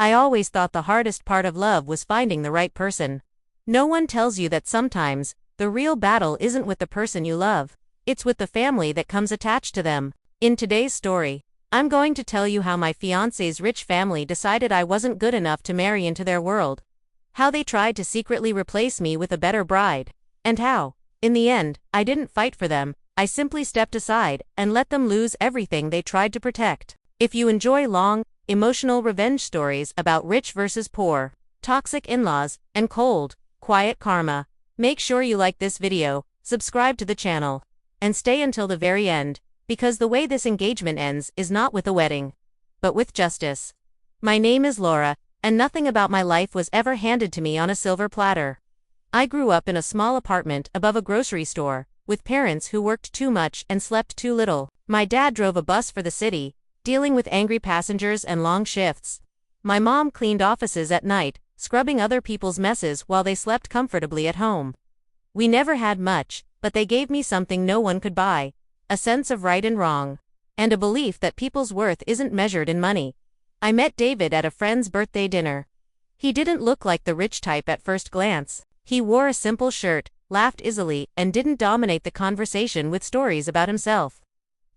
I always thought the hardest part of love was finding the right person. No one tells you that sometimes, the real battle isn't with the person you love, it's with the family that comes attached to them. In today's story, I'm going to tell you how my fiancé's rich family decided I wasn't good enough to marry into their world. How they tried to secretly replace me with a better bride. And how, in the end, I didn't fight for them, I simply stepped aside and let them lose everything they tried to protect. If you enjoy long, emotional revenge stories about rich versus poor, toxic in-laws, and cold, quiet karma, make sure you like this video, subscribe to the channel, and stay until the very end, because the way this engagement ends is not with a wedding, but with justice. My name is Laura, and nothing about my life was ever handed to me on a silver platter. I grew up in a small apartment above a grocery store, with parents who worked too much and slept too little. My dad drove a bus for the city, dealing with angry passengers and long shifts. My mom cleaned offices at night, scrubbing other people's messes while they slept comfortably at home. We never had much, but they gave me something no one could buy, a sense of right and wrong, and a belief that people's worth isn't measured in money. I met David at a friend's birthday dinner. He didn't look like the rich type at first glance. He wore a simple shirt, laughed easily, and didn't dominate the conversation with stories about himself.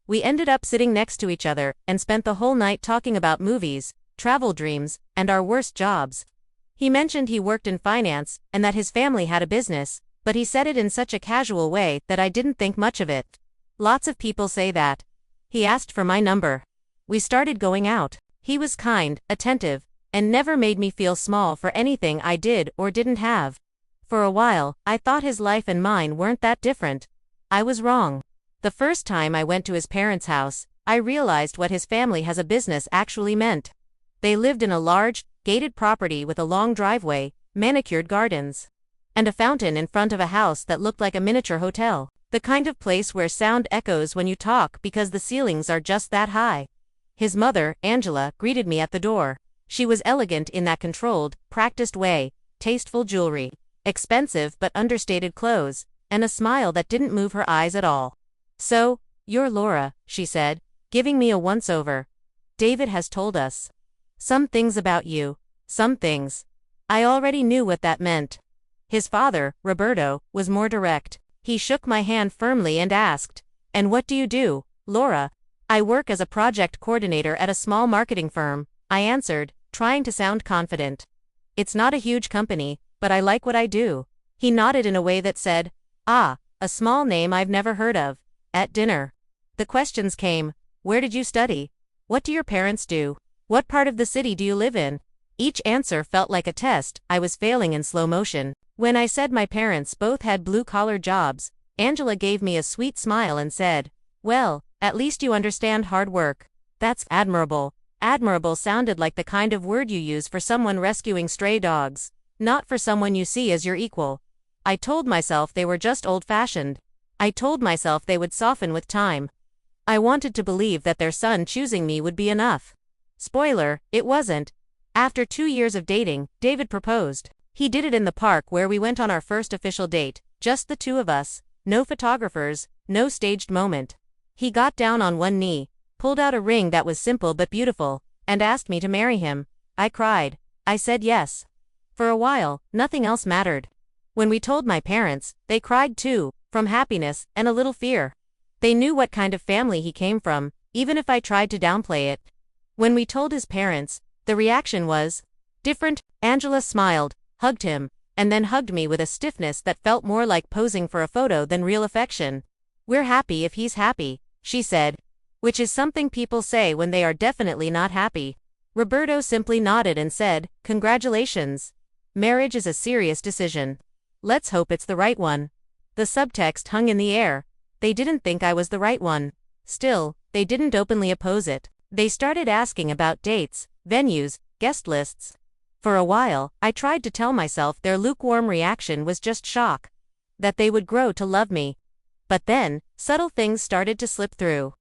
We ended up sitting next to each other and spent the whole night talking about movies, travel dreams, and our worst jobs. He mentioned he worked in finance and that his family had a business, but he said it in such a casual way that I didn't think much of it. Lots of people say that. He asked for my number. We started going out. He was kind, attentive, and never made me feel small for anything I did or didn't have. For a while, I thought his life and mine weren't that different. I was wrong. The first time I went to his parents' house, I realized what his family has a business actually meant. They lived in a large, gated property with a long driveway, manicured gardens, and a fountain in front of a house that looked like a miniature hotel. The kind of place where sound echoes when you talk because the ceilings are just that high. His mother, Angela, greeted me at the door. She was elegant in that controlled, practiced way, tasteful jewelry, expensive but understated clothes, and a smile that didn't move her eyes at all. "So, you're Laura," she said, giving me a once-over. "David has told us some things about you, some things." I already knew what that meant. His father, Roberto, was more direct. He shook my hand firmly and asked, "And what do you do, Laura?" "I work as a project coordinator at a small marketing firm," I answered, trying to sound confident. "It's not a huge company, but I like what I do." He nodded in a way that said, "Ah, a small name I've never heard of." At dinner, the questions came. "Where did you study? What do your parents do? What part of the city do you live in?" Each answer felt like a test I was failing in slow motion. When I said my parents both had blue-collar jobs, Angela gave me a sweet smile and said, "Well, at least you understand hard work." "That's admirable." Admirable sounded like the kind of word you use for someone rescuing stray dogs, not for someone you see as your equal. I told myself they were just old-fashioned. I told myself they would soften with time. I wanted to believe that their son choosing me would be enough. Spoiler, it wasn't. After 2 years of dating, David proposed. He did it in the park where we went on our first official date, just the two of us, no photographers, no staged moment. He got down on one knee, pulled out a ring that was simple but beautiful, and asked me to marry him. I cried. I said yes. For a while, nothing else mattered. When we told my parents, they cried too, from happiness and a little fear. They knew what kind of family he came from, even if I tried to downplay it. When we told his parents, the reaction was different. Angela smiled, hugged him, and then hugged me with a stiffness that felt more like posing for a photo than real affection. "We're happy if he's happy," she said, which is something people say when they are definitely not happy. Roberto simply nodded and said, "Congratulations. Marriage is a serious decision. Let's hope it's the right one." The subtext hung in the air. They didn't think I was the right one. Still, they didn't openly oppose it. They started asking about dates, venues, guest lists. For a while, I tried to tell myself their lukewarm reaction was just shock, that they would grow to love me. But then, subtle things started to slip through.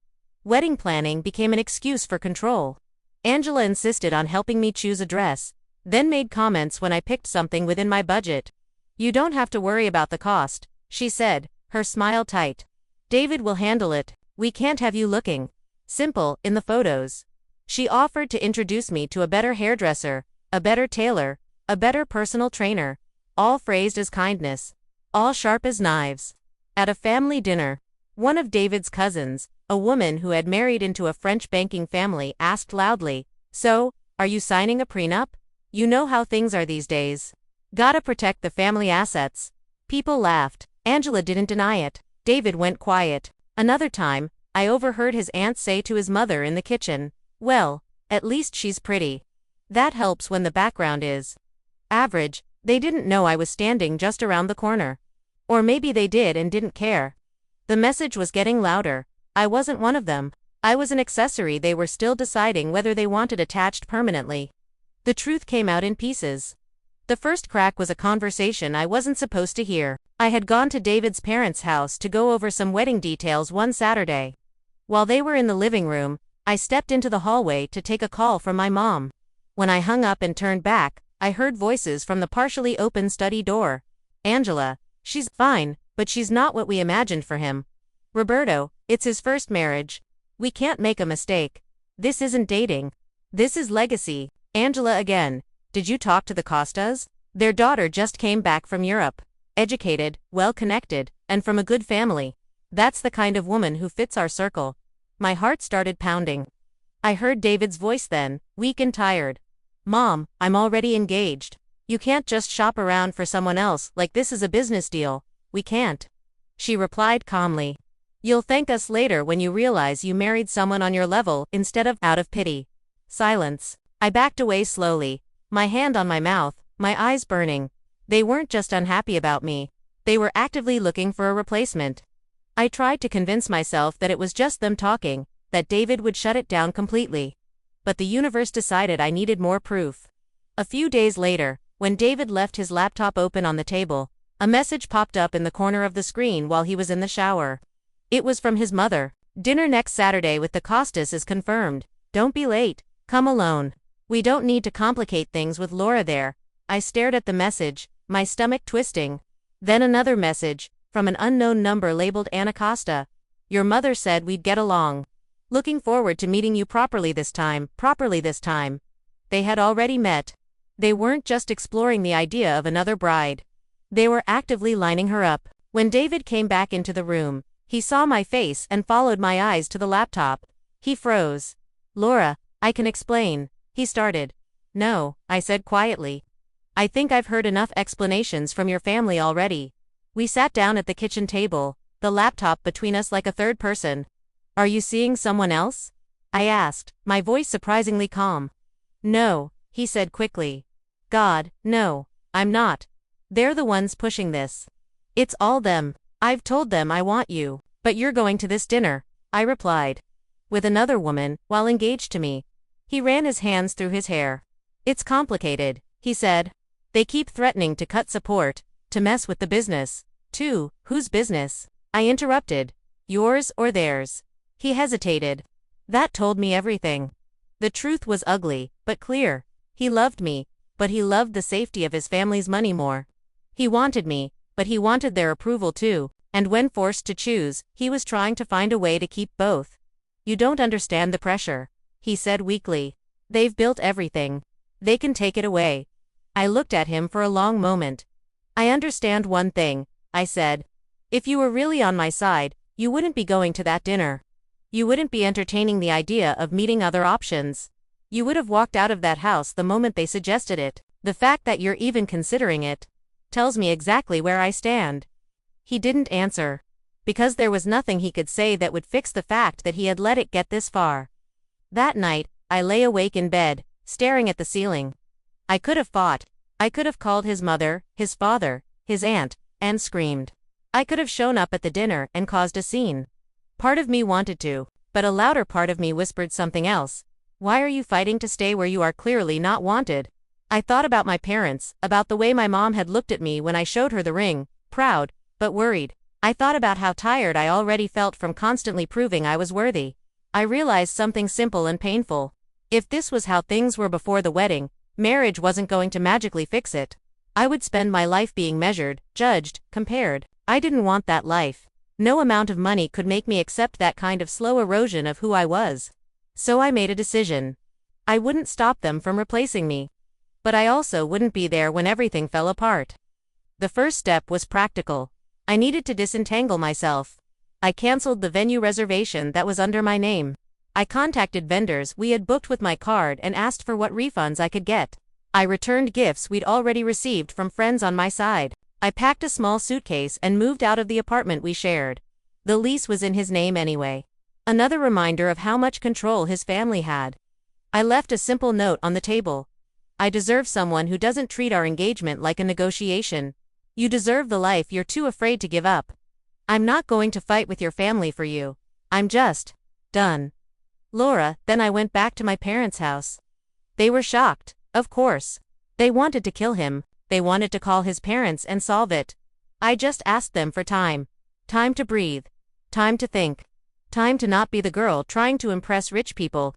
Wedding planning became an excuse for control. Angela insisted on helping me choose a dress, then made comments when I picked something within my budget. "You don't have to worry about the cost," she said, her smile tight. "David will handle it. We can't have you looking simple in the photos." She offered to introduce me to a better hairdresser, a better tailor, a better personal trainer, all phrased as kindness, all sharp as knives. At a family dinner, one of David's cousins, a woman who had married into a French banking family, asked loudly, "So, are you signing a prenup? You know how things are these days. Gotta protect the family assets." People laughed. Angela didn't deny it. David went quiet. Another time, I overheard his aunt say to his mother in the kitchen, "Well, at least she's pretty." That helps when the background is average. They didn't know I was standing just around the corner. Or maybe they did and didn't care. The message was getting louder. I wasn't one of them. I was an accessory they were still deciding whether they wanted attached permanently. The truth came out in pieces. The first crack was a conversation I wasn't supposed to hear. I had gone to David's parents' house to go over some wedding details one Saturday. While they were in the living room, I stepped into the hallway to take a call from my mom. When I hung up and turned back, I heard voices from the partially open study door. "Angela, she's fine, but she's not what we imagined for him. Roberto, it's his first marriage. We can't make a mistake. This isn't dating. This is legacy." Angela again. "Did you talk to the Costas? Their daughter just came back from Europe. Educated, well-connected, and from a good family. That's the kind of woman who fits our circle." My heart started pounding. I heard David's voice then, weak and tired. "Mom, I'm already engaged. You can't just shop around for someone else like this is a business deal. We can't." She replied calmly, "You'll thank us later when you realize you married someone on your level instead of out of pity." Silence. I backed away slowly, my hand on my mouth, my eyes burning. They weren't just unhappy about me. They were actively looking for a replacement. I tried to convince myself that it was just them talking, that David would shut it down completely. But the universe decided I needed more proof. A few days later, when David left his laptop open on the table, a message popped up in the corner of the screen while he was in the shower. It was from his mother. "Dinner next Saturday with the Costas is confirmed. Don't be late. Come alone. We don't need to complicate things with Laura there." I stared at the message, my stomach twisting. Then another message, from an unknown number labeled Anna Costa. "Your mother said we'd get along. Looking forward to meeting you properly this time. They had already met. They weren't just exploring the idea of another bride. They were actively lining her up. When David came back into the room, he saw my face and followed my eyes to the laptop. He froze. "Laura, I can explain," he started. "No," I said quietly. "I think I've heard enough explanations from your family already." We sat down at the kitchen table, the laptop between us like a third person. "Are you seeing someone else?" I asked, my voice surprisingly calm. "No," he said quickly. "God, no, I'm not. They're the ones pushing this. It's all them. I've told them I want you, but you're going to this dinner," I replied. "With another woman, while engaged to me." He ran his hands through his hair. "It's complicated," he said. "They keep threatening to cut support, to mess with the business." "Too, whose business?" I interrupted. "Yours or theirs?" He hesitated. That told me everything. The truth was ugly, but clear. He loved me, but he loved the safety of his family's money more. He wanted me, but he wanted their approval too, and when forced to choose, he was trying to find a way to keep both. "You don't understand the pressure," he said weakly. "They've built everything. They can take it away." I looked at him for a long moment. "I understand one thing," I said. "If you were really on my side, you wouldn't be going to that dinner. You wouldn't be entertaining the idea of meeting other options. You would have walked out of that house the moment they suggested it. The fact that you're even considering it tells me exactly where I stand." He didn't answer. Because there was nothing he could say that would fix the fact that he had let it get this far. That night, I lay awake in bed, staring at the ceiling. I could have fought. I could have called his mother, his father, his aunt, and screamed. I could have shown up at the dinner and caused a scene. Part of me wanted to, but a louder part of me whispered something else. "Why are you fighting to stay where you are clearly not wanted?" I thought about my parents, about the way my mom had looked at me when I showed her the ring, proud, but worried. I thought about how tired I already felt from constantly proving I was worthy. I realized something simple and painful. If this was how things were before the wedding, marriage wasn't going to magically fix it. I would spend my life being measured, judged, compared. I didn't want that life. No amount of money could make me accept that kind of slow erosion of who I was. So I made a decision. I wouldn't stop them from replacing me. But I also wouldn't be there when everything fell apart. The first step was practical. I needed to disentangle myself. I canceled the venue reservation that was under my name. I contacted vendors we had booked with my card and asked for what refunds I could get. I returned gifts we'd already received from friends on my side. I packed a small suitcase and moved out of the apartment we shared. The lease was in his name anyway. Another reminder of how much control his family had. I left a simple note on the table. I deserve someone who doesn't treat our engagement like a negotiation. You deserve the life you're too afraid to give up. I'm not going to fight with your family for you. I'm just done. Laura, then I went back to my parents' house. They were shocked, of course. They wanted to kill him. They wanted to call his parents and solve it. I just asked them for time. Time to breathe. Time to think. Time to not be the girl trying to impress rich people.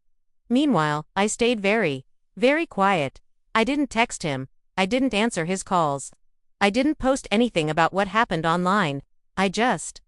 Meanwhile, I stayed very, very quiet. I didn't text him. I didn't answer his calls. I didn't post anything about what happened online. I just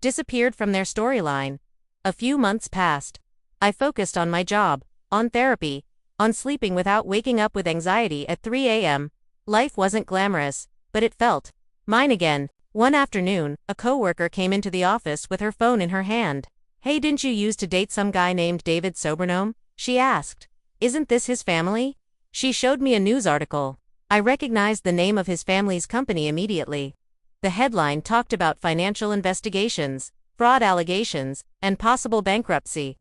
disappeared from their storyline. A few months passed. I focused on my job, on therapy, on sleeping without waking up with anxiety at 3 a.m. Life wasn't glamorous, but it felt mine again. One afternoon, a coworker came into the office with her phone in her hand. "Hey, didn't you used to date some guy named David Sobernome?" she asked. "Isn't this his family?" She showed me a news article. I recognized the name of his family's company immediately. The headline talked about financial investigations, fraud allegations, and possible bankruptcy.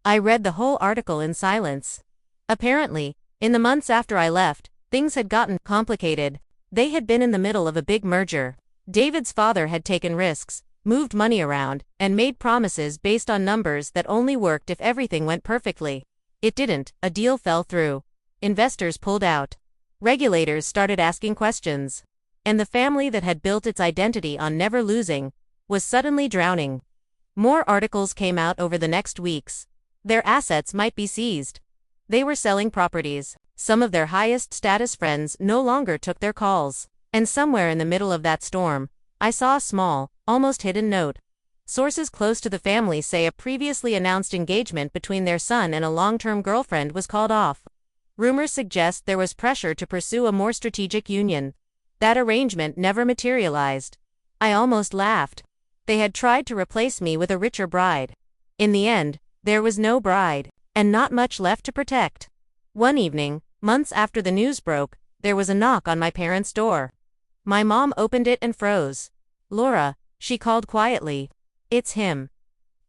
I read the whole article in silence. Apparently, in the months after I left, things had gotten complicated. They had been in the middle of a big merger. David's father had taken risks, moved money around, and made promises based on numbers that only worked if everything went perfectly. It didn't. A deal fell through. Investors pulled out. Regulators started asking questions. And the family that had built its identity on never losing was suddenly drowning. More articles came out over the next weeks. Their assets might be seized. They were selling properties. Some of their highest status friends no longer took their calls. And somewhere in the middle of that storm, I saw a small, almost hidden note. Sources close to the family say a previously announced engagement between their son and a long-term girlfriend was called off. Rumors suggest there was pressure to pursue a more strategic union. That arrangement never materialized. I almost laughed. They had tried to replace me with a richer bride. In the end, there was no bride, and not much left to protect. One evening, months after the news broke, there was a knock on my parents' door. My mom opened it and froze. "Laura," she called quietly. "It's him."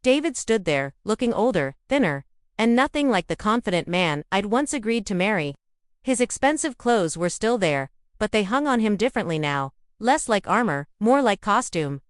David stood there, looking older, thinner, and nothing like the confident man I'd once agreed to marry. His expensive clothes were still there, but they hung on him differently now, less like armor, more like costume.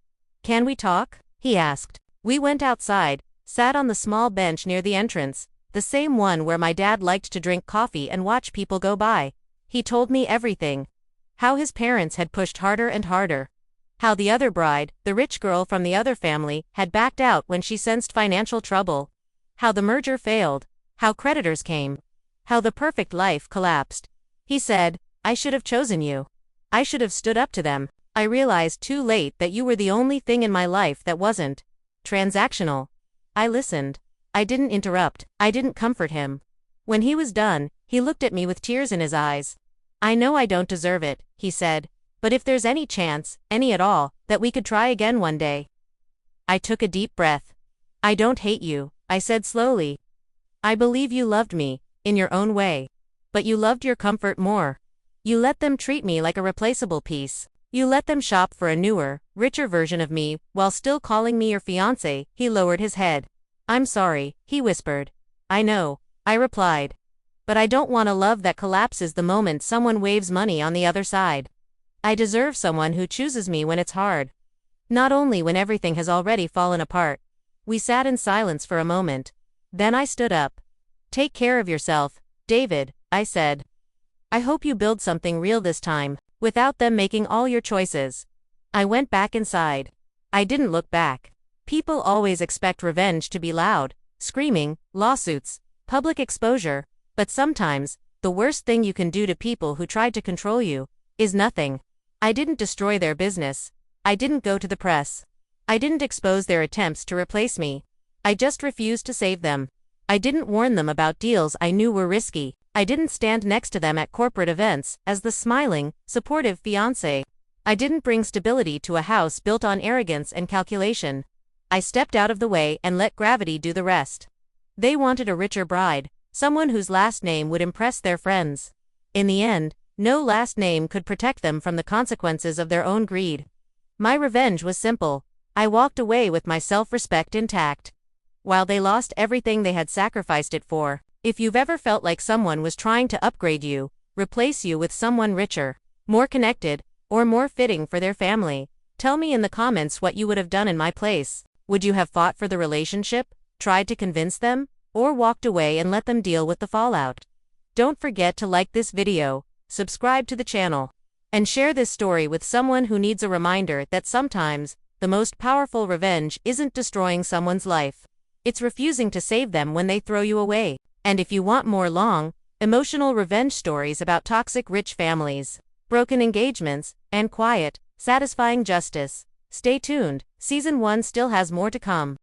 "Can we talk?" he asked. We went outside, sat on the small bench near the entrance, the same one where my dad liked to drink coffee and watch people go by. He told me everything. How his parents had pushed harder and harder. How the other bride, the rich girl from the other family, had backed out when she sensed financial trouble. How the merger failed. How creditors came. How the perfect life collapsed. He said, "I should have chosen you. I should have stood up to them. I realized too late that you were the only thing in my life that wasn't transactional." I listened. I didn't interrupt. I didn't comfort him. When he was done, he looked at me with tears in his eyes. "I know I don't deserve it," he said, "but if there's any chance, any at all, that we could try again one day." I took a deep breath. "I don't hate you," I said slowly. "I believe you loved me, in your own way. But you loved your comfort more. You let them treat me like a replaceable piece. You let them shop for a newer, richer version of me, while still calling me your fiancé." He lowered his head. "I'm sorry," he whispered. "I know," I replied. "But I don't want a love that collapses the moment someone waves money on the other side. I deserve someone who chooses me when it's hard. Not only when everything has already fallen apart." We sat in silence for a moment. Then I stood up. "Take care of yourself, David," I said. "I hope you build something real this time, without them making all your choices." I went back inside. I didn't look back. People always expect revenge to be loud, screaming, lawsuits, public exposure, but sometimes, the worst thing you can do to people who tried to control you is nothing. I didn't destroy their business. I didn't go to the press. I didn't expose their attempts to replace me. I just refused to save them. I didn't warn them about deals I knew were risky. I didn't stand next to them at corporate events as the smiling, supportive fiancé. I didn't bring stability to a house built on arrogance and calculation. I stepped out of the way and let gravity do the rest. They wanted a richer bride, someone whose last name would impress their friends. In the end, no last name could protect them from the consequences of their own greed. My revenge was simple. I walked away with my self-respect intact. While they lost everything they had sacrificed it for. If you've ever felt like someone was trying to upgrade you, replace you with someone richer, more connected, or more fitting for their family, tell me in the comments what you would have done in my place. Would you have fought for the relationship, tried to convince them, or walked away and let them deal with the fallout? Don't forget to like this video, subscribe to the channel, and share this story with someone who needs a reminder that sometimes, the most powerful revenge isn't destroying someone's life. It's refusing to save them when they throw you away. And if you want more long, emotional revenge stories about toxic rich families, broken engagements, and quiet, satisfying justice, stay tuned. Season 1 still has more to come.